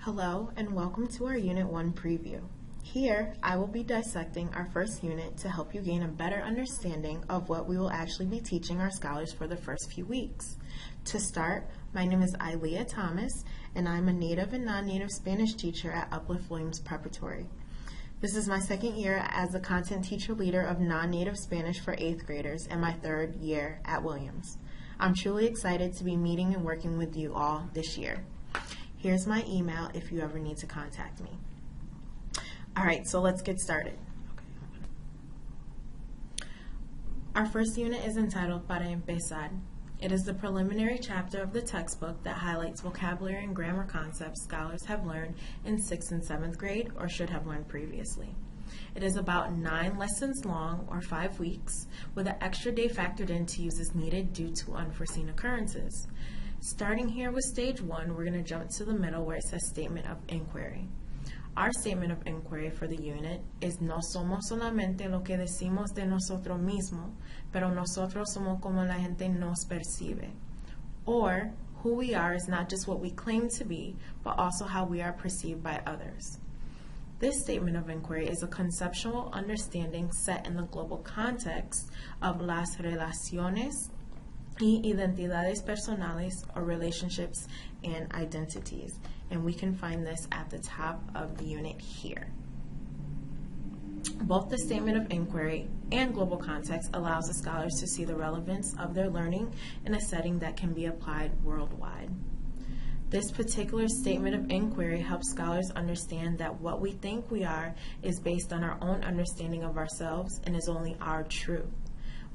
Hello and welcome to our Unit 1 preview. Here, I will be dissecting our first unit to help you gain a better understanding of what we will actually be teaching our scholars for the first few weeks. To start, my name is Ilea Thomas, and I'm a native and non-native Spanish teacher at Uplift Williams Preparatory. This is my second year as the content teacher leader of non-native Spanish for 8th graders and my third year at Williams. I'm truly excited to be meeting and working with you all this year. Here's my email if you ever need to contact me. All right, so let's get started. Our first unit is entitled Para Empezar. It is the preliminary chapter of the textbook that highlights vocabulary and grammar concepts scholars have learned in 6th and 7th grade or should have learned previously. It is about 9 lessons long or 5 weeks with an extra day factored in to use as needed due to unforeseen occurrences. Starting here with stage 1, we're going to jump to the middle where it says statement of inquiry. Our statement of inquiry for the unit is no somos solamente lo que decimos de nosotros mismos, pero nosotros somos como la gente nos percibe. Or, who we are is not just what we claim to be, but also how we are perceived by others. This statement of inquiry is a conceptual understanding set in the global context of las relaciones y identidades personales, or relationships and identities. And we can find this at the top of the unit here. Both the statement of inquiry and global context allows the scholars to see the relevance of their learning in a setting that can be applied worldwide. This particular statement of inquiry helps scholars understand that what we think we are is based on our own understanding of ourselves and is only our truth.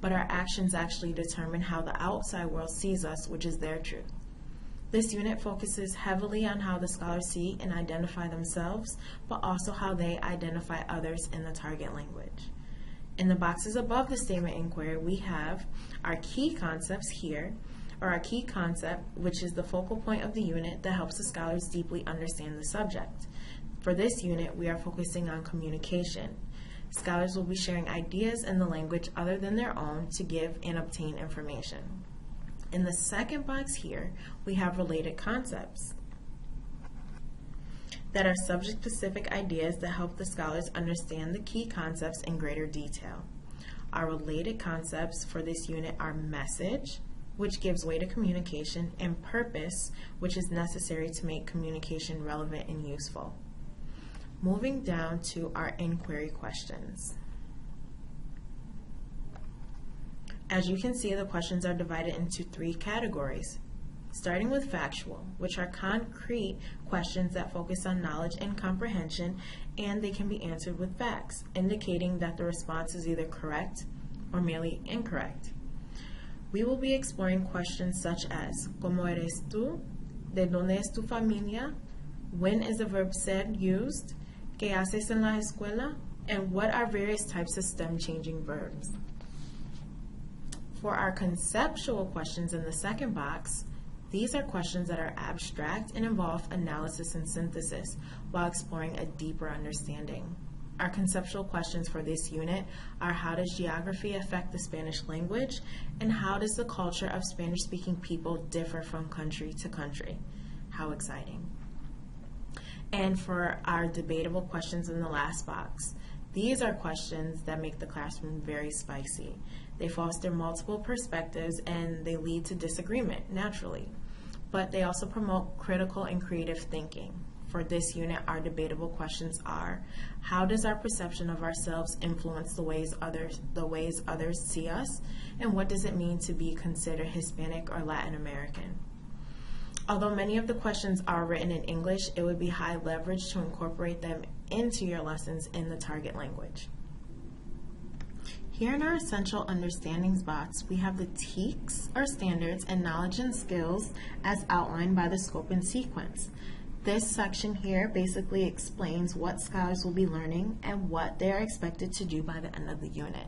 But our actions actually determine how the outside world sees us, which is their truth. This unit focuses heavily on how the scholars see and identify themselves, but also how they identify others in the target language. In the boxes above the statement inquiry, we have our key concepts here, or our key concept, which is the focal point of the unit that helps the scholars deeply understand the subject. For this unit, we are focusing on communication. Scholars will be sharing ideas in the language other than their own to give and obtain information. In the second box here, we have related concepts that are subject-specific ideas that help the scholars understand the key concepts in greater detail. Our related concepts for this unit are message, which gives way to communication, and purpose, which is necessary to make communication relevant and useful. Moving down to our inquiry questions. As you can see, the questions are divided into 3 categories, starting with factual, which are concrete questions that focus on knowledge and comprehension, and they can be answered with facts, indicating that the response is either correct or merely incorrect. We will be exploring questions such as, ¿Cómo eres tú? ¿De dónde es tu familia? When is the verb ser used? ¿Qué haces en la escuela? And what are various types of stem-changing verbs? For our conceptual questions in the second box, these are questions that are abstract and involve analysis and synthesis while exploring a deeper understanding. Our conceptual questions for this unit are how does geography affect the Spanish language, and how does the culture of Spanish-speaking people differ from country to country? How exciting. And for our debatable questions in the last box, these are questions that make the classroom very spicy. They foster multiple perspectives and they lead to disagreement, naturally. But they also promote critical and creative thinking. For this unit, our debatable questions are, how does our perception of ourselves influence the ways others see us? And what does it mean to be considered Hispanic or Latin American? Although many of the questions are written in English, it would be high leverage to incorporate them into your lessons in the target language. Here in our Essential Understandings box, we have the TEKS, or Standards and Knowledge and Skills, as outlined by the scope and sequence. This section here basically explains what scholars will be learning and what they are expected to do by the end of the unit.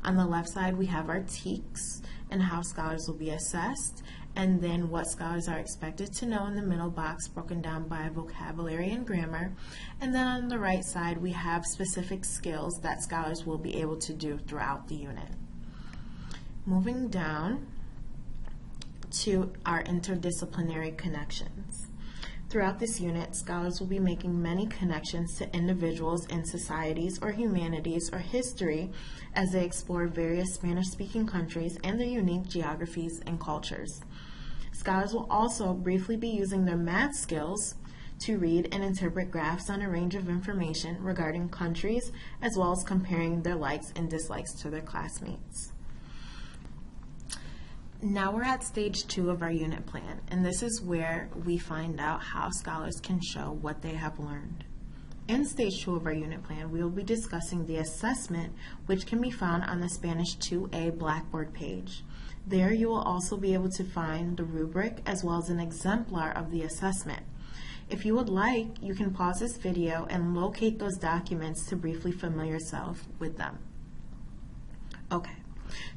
On the left side, we have our TEKS and how scholars will be assessed, and then what scholars are expected to know in the middle box, broken down by vocabulary and grammar. And then on the right side, we have specific skills that scholars will be able to do throughout the unit. Moving down to our interdisciplinary connections. Throughout this unit, scholars will be making many connections to individuals in societies or humanities or history as they explore various Spanish-speaking countries and their unique geographies and cultures. Scholars will also briefly be using their math skills to read and interpret graphs on a range of information regarding countries, as well as comparing their likes and dislikes to their classmates. Now we're at stage 2 of our unit plan, and this is where we find out how scholars can show what they have learned. In stage 2 of our unit plan, we will be discussing the assessment, which can be found on the Spanish 2A Blackboard page. There you will also be able to find the rubric as well as an exemplar of the assessment. If you would like, you can pause this video and locate those documents to briefly familiar yourself with them. Okay,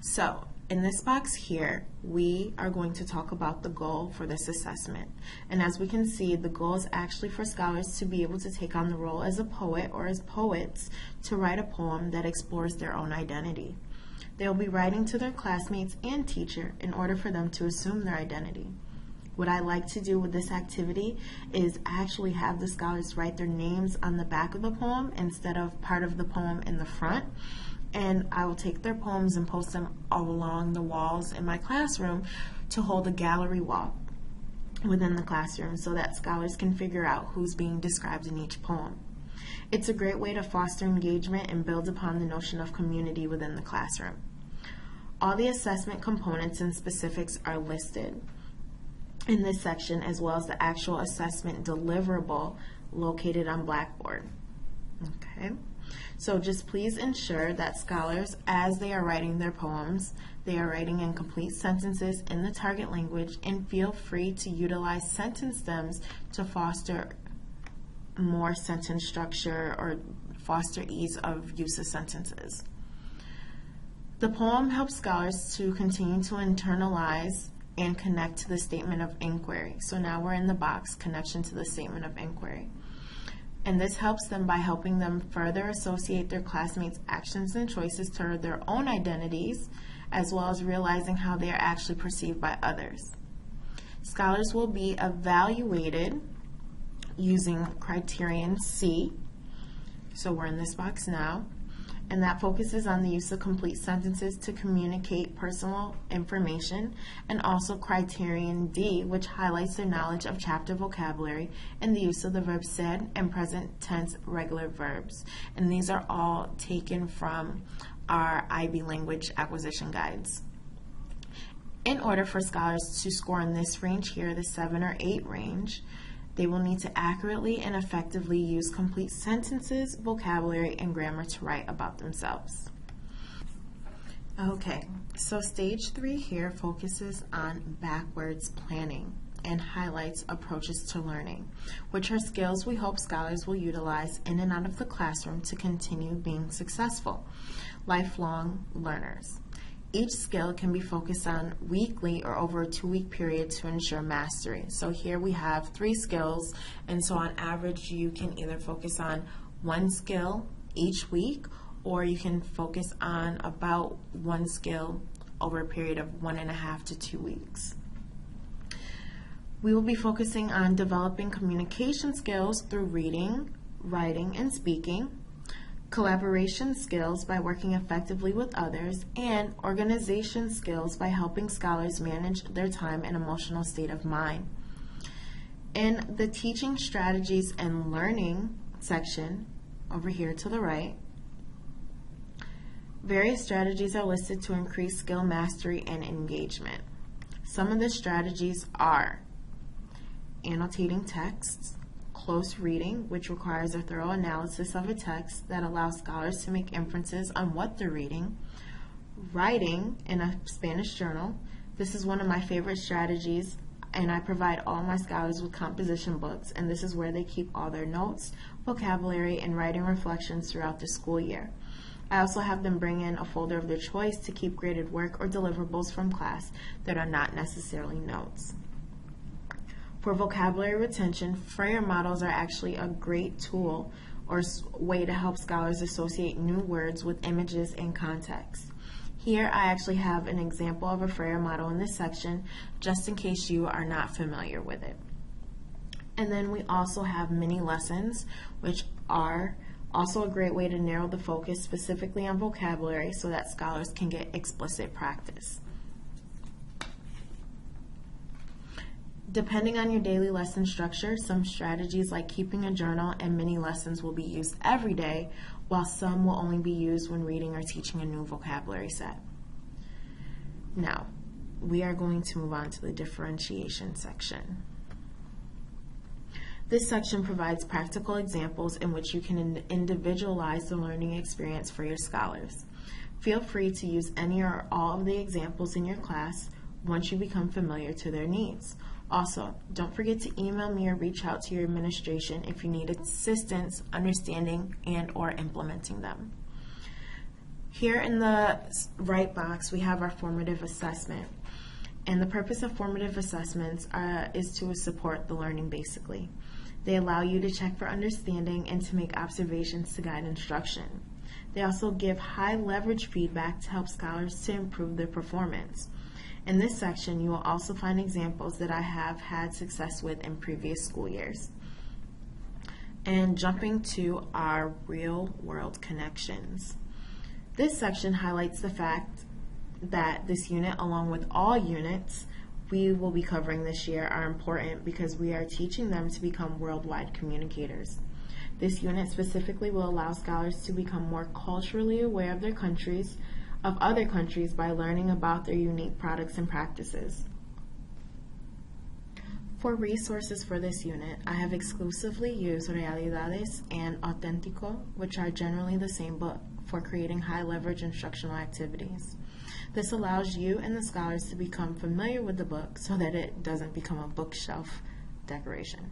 so in this box here, we are going to talk about the goal for this assessment. And as we can see, the goal is actually for scholars to be able to take on the role as a poet or as poets to write a poem that explores their own identity. They will be writing to their classmates and teacher in order for them to assume their identity. What I like to do with this activity is actually have the scholars write their names on the back of the poem instead of part of the poem in the front. And I will take their poems and post them along the walls in my classroom to hold a gallery wall within the classroom so that scholars can figure out who's being described in each poem. It's a great way to foster engagement and build upon the notion of community within the classroom. All the assessment components and specifics are listed in this section, as well as the actual assessment deliverable located on Blackboard. Okay. So just please ensure that scholars, as they are writing their poems, they are writing in complete sentences in the target language, and feel free to utilize sentence stems to foster more sentence structure or foster ease of use of sentences. The poem helps scholars to continue to internalize and connect to the statement of inquiry. So now we're in the box, connection to the statement of inquiry. And this helps them by helping them further associate their classmates' actions and choices to their own identities, as well as realizing how they are actually perceived by others. Scholars will be evaluated using criterion C. So we're in this box now. And that focuses on the use of complete sentences to communicate personal information, and also criterion D, which highlights their knowledge of chapter vocabulary and the use of the verb said and present tense regular verbs. And these are all taken from our IB language acquisition guides. In order for scholars to score in this range here, the 7 or 8 range, they will need to accurately and effectively use complete sentences, vocabulary, and grammar to write about themselves. Okay, so stage 3 here focuses on backwards planning and highlights approaches to learning, which are skills we hope scholars will utilize in and out of the classroom to continue being successful, lifelong learners. Each skill can be focused on weekly or over a 2-week period to ensure mastery. So here we have 3 skills, and so on average you can either focus on 1 skill each week, or you can focus on about 1 skill over a period of 1.5 to 2 weeks. We will be focusing on developing communication skills through reading, writing, and speaking, collaboration skills by working effectively with others, and organization skills by helping scholars manage their time and emotional state of mind. In the teaching strategies and learning section, over here to the right, various strategies are listed to increase skill mastery and engagement. Some of the strategies are annotating texts, close reading, which requires a thorough analysis of a text that allows scholars to make inferences on what they're reading, writing in a Spanish journal. This is one of my favorite strategies, and I provide all my scholars with composition books, and this is where they keep all their notes, vocabulary, and writing reflections throughout the school year. I also have them bring in a folder of their choice to keep graded work or deliverables from class that are not necessarily notes. For vocabulary retention, Frayer models are actually a great tool or way to help scholars associate new words with images and context. Here I actually have an example of a Frayer model in this section, just in case you are not familiar with it. And then we also have mini lessons, which are also a great way to narrow the focus specifically on vocabulary so that scholars can get explicit practice. Depending on your daily lesson structure, some strategies like keeping a journal and mini lessons will be used every day, while some will only be used when reading or teaching a new vocabulary set. Now, we are going to move on to the differentiation section. This section provides practical examples in which you can individualize the learning experience for your scholars. Feel free to use any or all of the examples in your class once you become familiar to their needs. Also, don't forget to email me or reach out to your administration if you need assistance understanding and or implementing them. Here in the right box, we have our formative assessment. And the purpose of formative assessments is to support the learning basically. They allow you to check for understanding and to make observations to guide instruction. They also give high leverage feedback to help scholars to improve their performance. In this section, you will also find examples that I have had success with in previous school years. And jumping to our real-world connections. This section highlights the fact that this unit, along with all units we will be covering this year, are important because we are teaching them to become worldwide communicators. This unit specifically will allow scholars to become more culturally aware of other countries by learning about their unique products and practices. For resources for this unit, I have exclusively used Realidades and Auténtico, which are generally the same book, for creating high leverage instructional activities. This allows you and the scholars to become familiar with the book so that it doesn't become a bookshelf decoration.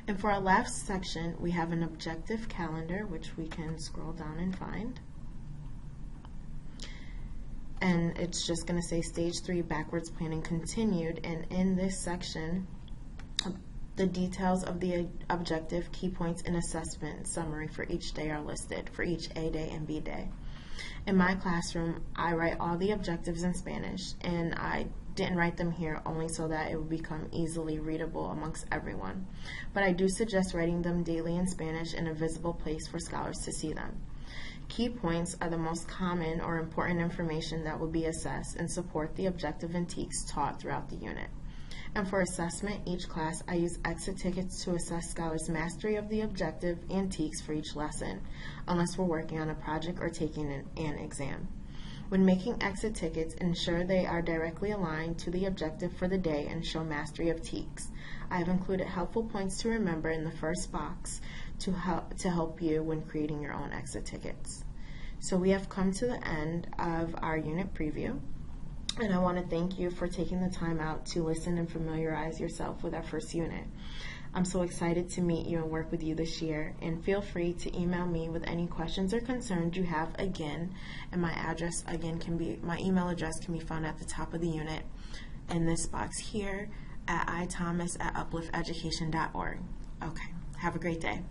And for our last section, we have an objective calendar, which we can scroll down and find. And it's just going to say Stage 3 Backwards Planning Continued. And in this section, the details of the objective, key points, and assessment summary for each day are listed, for each A day and B day. In my classroom, I write all the objectives in Spanish, and I didn't write them here only so that it would become easily readable amongst everyone. But I do suggest writing them daily in Spanish in a visible place for scholars to see them. Key points are the most common or important information that will be assessed and support the objective and TEKS taught throughout the unit. And for assessment, each class, I use exit tickets to assess scholars' mastery of the objective and TEKS for each lesson, unless we're working on a project or taking an exam. When making exit tickets, ensure they are directly aligned to the objective for the day and show mastery of TEKS. I have included helpful points to remember in the first box to help you when creating your own exit tickets. So we have come to the end of our unit preview, and I want to thank you for taking the time out to listen and familiarize yourself with our first unit. I'm so excited to meet you and work with you this year, and feel free to email me with any questions or concerns you have again, and my email address can be found at the top of the unit in this box here at ithomas@uplifteducation.org. Okay, have a great day.